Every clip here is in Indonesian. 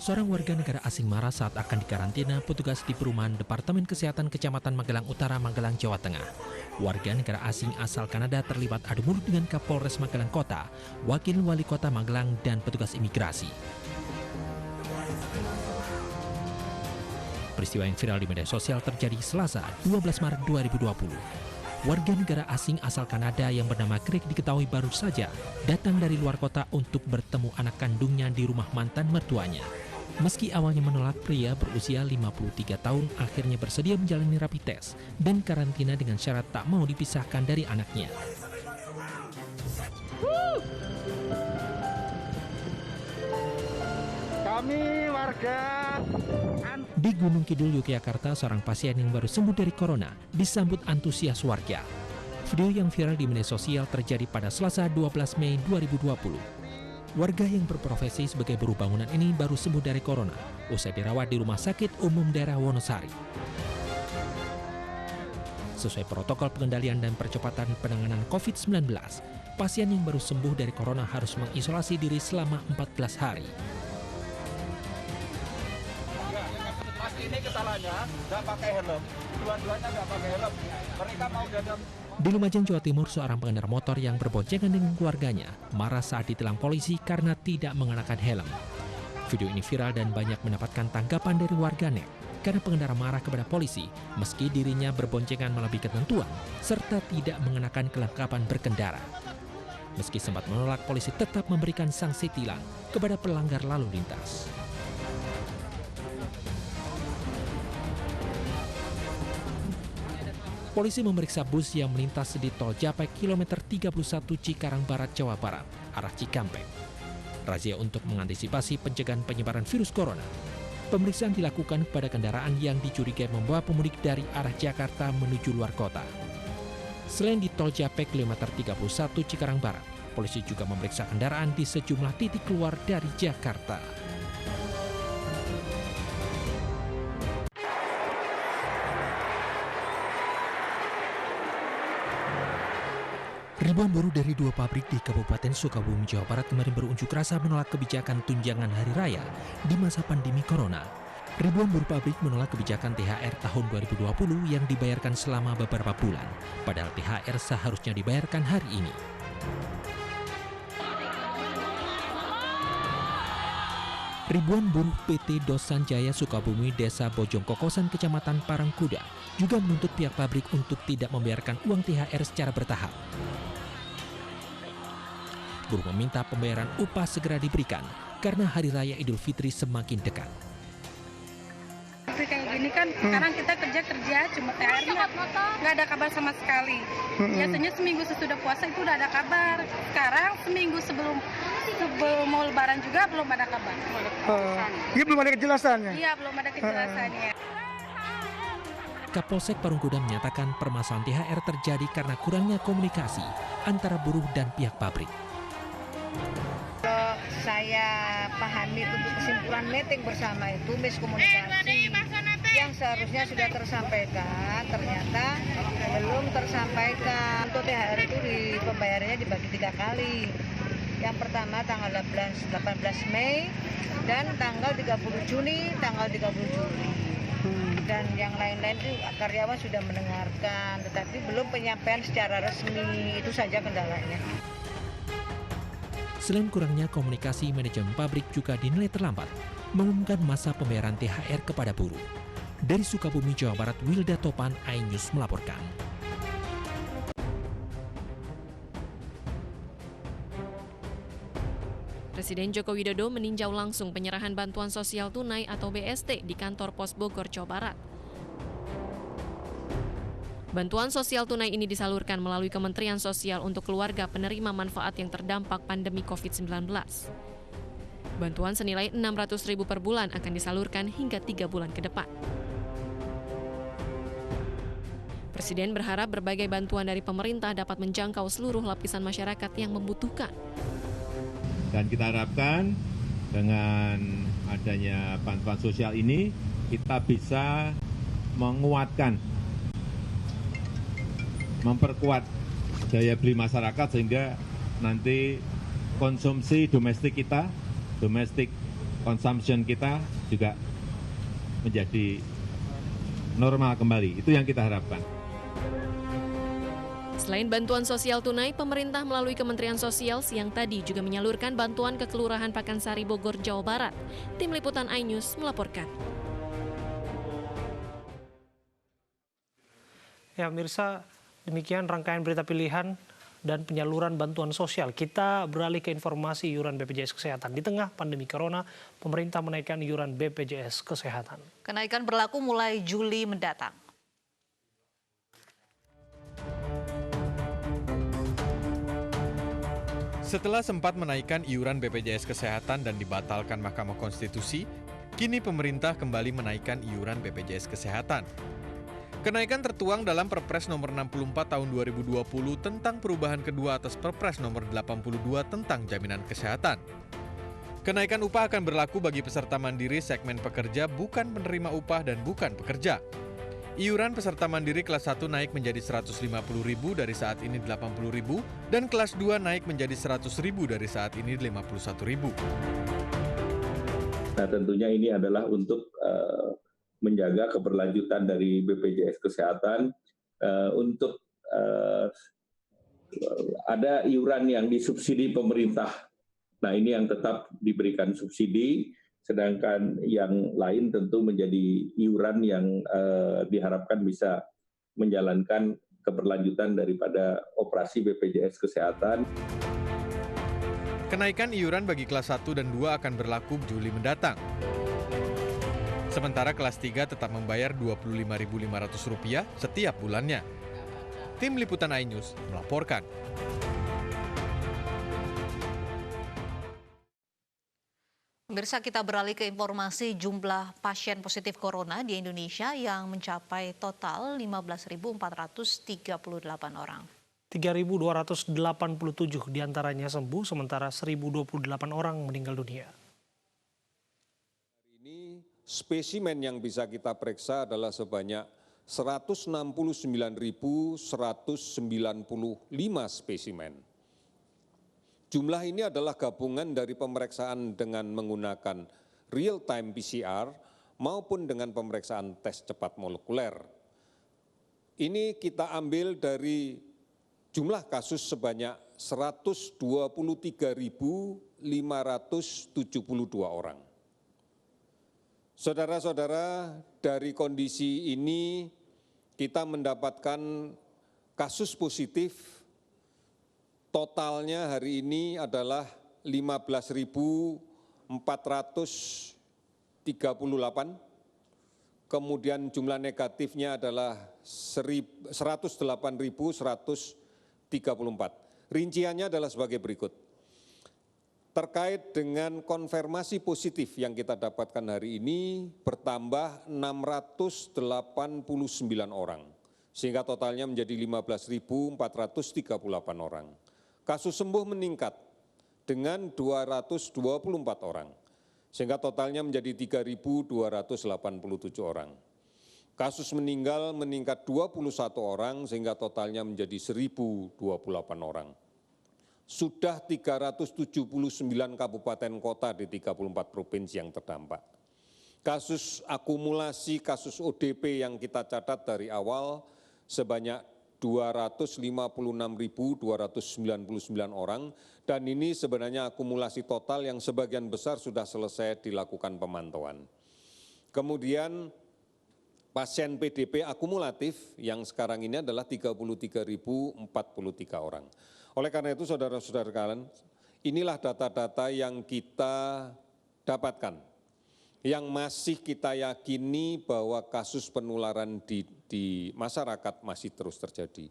Seorang warga negara asing marah saat akan dikarantina petugas di perumahan Departemen Kesehatan Kecamatan Magelang Utara, Magelang, Jawa Tengah. Warga negara asing asal Kanada terlibat adu mulut dengan Kapolres Magelang Kota, Wakil Wali Kota Magelang, dan petugas imigrasi. Peristiwa yang viral di media sosial terjadi Selasa, 12 Maret 2020. Warga negara asing asal Kanada yang bernama Craig diketahui baru saja datang dari luar kota untuk bertemu anak kandungnya di rumah mantan mertuanya. Meski awalnya menolak, pria berusia 53 tahun akhirnya bersedia menjalani rapid test dan karantina dengan syarat tak mau dipisahkan dari anaknya. Kami warga Di Gunung Kidul, Yogyakarta, seorang pasien yang baru sembuh dari corona disambut antusias warga. Video yang viral di media sosial terjadi pada Selasa 12 Mei 2020. Warga yang berprofesi sebagai buruh bangunan ini baru sembuh dari corona usai dirawat di Rumah Sakit Umum Daerah Wonosari. Sesuai protokol pengendalian dan percepatan penanganan COVID-19, pasien yang baru sembuh dari corona harus mengisolasi diri selama 14 hari. ini kesalahannya nggak pakai helm, dua-duanya nggak pakai helm. Mereka mau dadam. Di Lumajang, Jawa Timur, seorang pengendara motor yang berboncengan dengan keluarganya marah saat ditilang polisi karena tidak mengenakan helm. Video ini viral dan banyak mendapatkan tanggapan dari warganet karena pengendara marah kepada polisi meski dirinya berboncengan melebihi ketentuan serta tidak mengenakan kelengkapan berkendara. Meski sempat menolak, polisi tetap memberikan sanksi tilang kepada pelanggar lalu lintas. Polisi memeriksa bus yang melintas di tol Japek kilometer 31 Cikarang Barat, Jawa Barat, arah Cikampek. Razia untuk mengantisipasi pencegahan penyebaran virus corona. Pemeriksaan dilakukan kepada kendaraan yang dicurigai membawa pemudik dari arah Jakarta menuju luar kota. Selain di tol Japek kilometer 31 Cikarang Barat, polisi juga memeriksa kendaraan di sejumlah titik keluar dari Jakarta. Ribuan buruh dari 2 pabrik di Kabupaten Sukabumi, Jawa Barat kemarin berunjuk rasa menolak kebijakan tunjangan hari raya di masa pandemi corona. Ribuan buruh pabrik menolak kebijakan THR tahun 2020 yang dibayarkan selama beberapa bulan, padahal THR seharusnya dibayarkan hari ini. Ribuan buruh PT Dosan Jaya Sukabumi, Desa Bojong Kokosan, Kecamatan Parangkuda, juga menuntut pihak pabrik untuk tidak membayarkan uang THR secara bertahap. Buruh meminta pembayaran upah segera diberikan karena Hari Raya Idul Fitri semakin dekat. Kayak gini kan, sekarang kita kerja cuma THR nggak ada kabar sama sekali. Biasanya seminggu sesudah puasa itu udah ada kabar. Sekarang seminggu sebelum mau Lebaran juga belum ada kabar. Ini belum ada kejelasannya. Iya, belum ada kejelasannya. Kapolsek Parungkuda menyatakan permasalahan THR terjadi karena kurangnya komunikasi antara buruh dan pihak pabrik. Kalau saya pahami untuk kesimpulan meeting bersama itu miskomunikasi yang seharusnya sudah tersampaikan ternyata belum tersampaikan. Untuk THR itu pembayarannya dibagi 3 kali. Yang pertama tanggal 18 Mei dan tanggal 30 Juni, tanggal 30 Juli. Dan yang lain-lain itu karyawan sudah mendengarkan, tetapi belum penyampaian secara resmi, itu saja kendalanya. Selain kurangnya komunikasi, manajemen pabrik juga dinilai terlambat mengumumkan masa pembayaran THR kepada buruh. Dari Sukabumi, Jawa Barat, Wilda Topan, iNews melaporkan. Presiden Joko Widodo meninjau langsung penyerahan bantuan sosial tunai atau BST di kantor pos Bogor, Jawa Barat. Bantuan sosial tunai ini disalurkan melalui Kementerian Sosial untuk keluarga penerima manfaat yang terdampak pandemi COVID-19. Bantuan senilai Rp600.000 per bulan akan disalurkan hingga 3 bulan ke depan. Presiden berharap berbagai bantuan dari pemerintah dapat menjangkau seluruh lapisan masyarakat yang membutuhkan. Dan kita harapkan dengan adanya bantuan sosial ini, kita bisa menguatkan, memperkuat daya beli masyarakat sehingga nanti konsumsi domestik kita, domestic consumption kita juga menjadi normal kembali. Itu yang kita harapkan. Selain bantuan sosial tunai, pemerintah melalui Kementerian Sosial siang tadi juga menyalurkan bantuan ke Kelurahan Pakansari, Bogor, Jawa Barat. Tim Liputan iNews melaporkan. Ya, pemirsa, demikian rangkaian berita pilihan dan penyaluran bantuan sosial. Kita beralih ke informasi iuran BPJS Kesehatan. Di tengah pandemi Corona, pemerintah menaikkan iuran BPJS Kesehatan. Kenaikan berlaku mulai Juli mendatang. Setelah sempat menaikkan iuran BPJS Kesehatan dan dibatalkan Mahkamah Konstitusi, kini pemerintah kembali menaikkan iuran BPJS Kesehatan. Kenaikan tertuang dalam Perpres nomor 64 tahun 2020 tentang perubahan kedua atas Perpres nomor 82 tentang jaminan kesehatan. Kenaikan upah akan berlaku bagi peserta mandiri segmen pekerja bukan penerima upah dan bukan pekerja. Iuran peserta mandiri kelas 1 naik menjadi Rp150.000 dari saat ini Rp80.000 dan kelas 2 naik menjadi Rp100.000 dari saat ini Rp51.000. Nah, tentunya ini adalah untuk menjaga keberlanjutan dari BPJS Kesehatan untuk ada iuran yang disubsidi pemerintah. Nah, ini yang tetap diberikan subsidi. Sedangkan yang lain tentu menjadi iuran yang diharapkan bisa menjalankan keberlanjutan daripada operasi BPJS Kesehatan. Kenaikan iuran bagi kelas 1 dan 2 akan berlaku Juli mendatang. Sementara kelas 3 tetap membayar Rp25.500 setiap bulannya. Tim Liputan iNews melaporkan. Pemirsa, kita beralih ke informasi jumlah pasien positif corona di Indonesia yang mencapai total 15.438 orang. 3.287 diantaranya sembuh, sementara 1.028 orang meninggal dunia. Ini spesimen yang bisa kita periksa adalah sebanyak 169.195 spesimen. Jumlah ini adalah gabungan dari pemeriksaan dengan menggunakan real-time PCR maupun dengan pemeriksaan tes cepat molekuler. Ini kita ambil dari jumlah kasus sebanyak 123.572 orang. Saudara-saudara, dari kondisi ini kita mendapatkan kasus positif totalnya hari ini adalah 15.438, kemudian jumlah negatifnya adalah 108.134. Rinciannya adalah sebagai berikut. Terkait dengan konfirmasi positif yang kita dapatkan hari ini bertambah 689 orang, sehingga totalnya menjadi 15.438 orang. Kasus sembuh meningkat dengan 224 orang, sehingga totalnya menjadi 3.287 orang. Kasus meninggal meningkat 21 orang, sehingga totalnya menjadi 1.028 orang. Sudah 379 kabupaten kota di 34 provinsi yang terdampak. Kasus akumulasi kasus ODP yang kita catat dari awal sebanyak 256.299 orang, dan ini sebenarnya akumulasi total yang sebagian besar sudah selesai dilakukan pemantauan. Kemudian pasien PDP akumulatif yang sekarang ini adalah 33.043 orang. Oleh karena itu saudara-saudara kalian, inilah data-data yang kita dapatkan, yang masih kita yakini bahwa kasus penularan di masyarakat masih terus terjadi.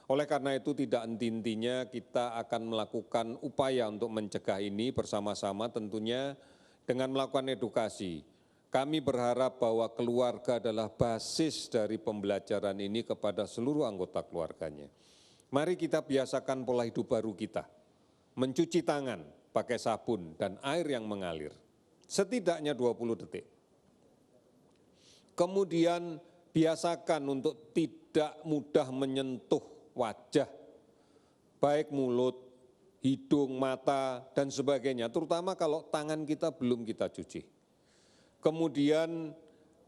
Oleh karena itu tidak henti-hentinya kita akan melakukan upaya untuk mencegah ini bersama-sama, tentunya dengan melakukan edukasi. Kami berharap bahwa keluarga adalah basis dari pembelajaran ini kepada seluruh anggota keluarganya. Mari kita biasakan pola hidup baru kita, mencuci tangan pakai sabun dan air yang mengalir. Setidaknya 20 detik. Kemudian biasakan untuk tidak mudah menyentuh wajah, baik mulut, hidung, mata, dan sebagainya, terutama kalau tangan kita belum kita cuci. Kemudian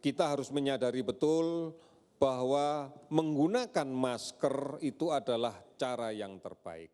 kita harus menyadari betul bahwa menggunakan masker itu adalah cara yang terbaik.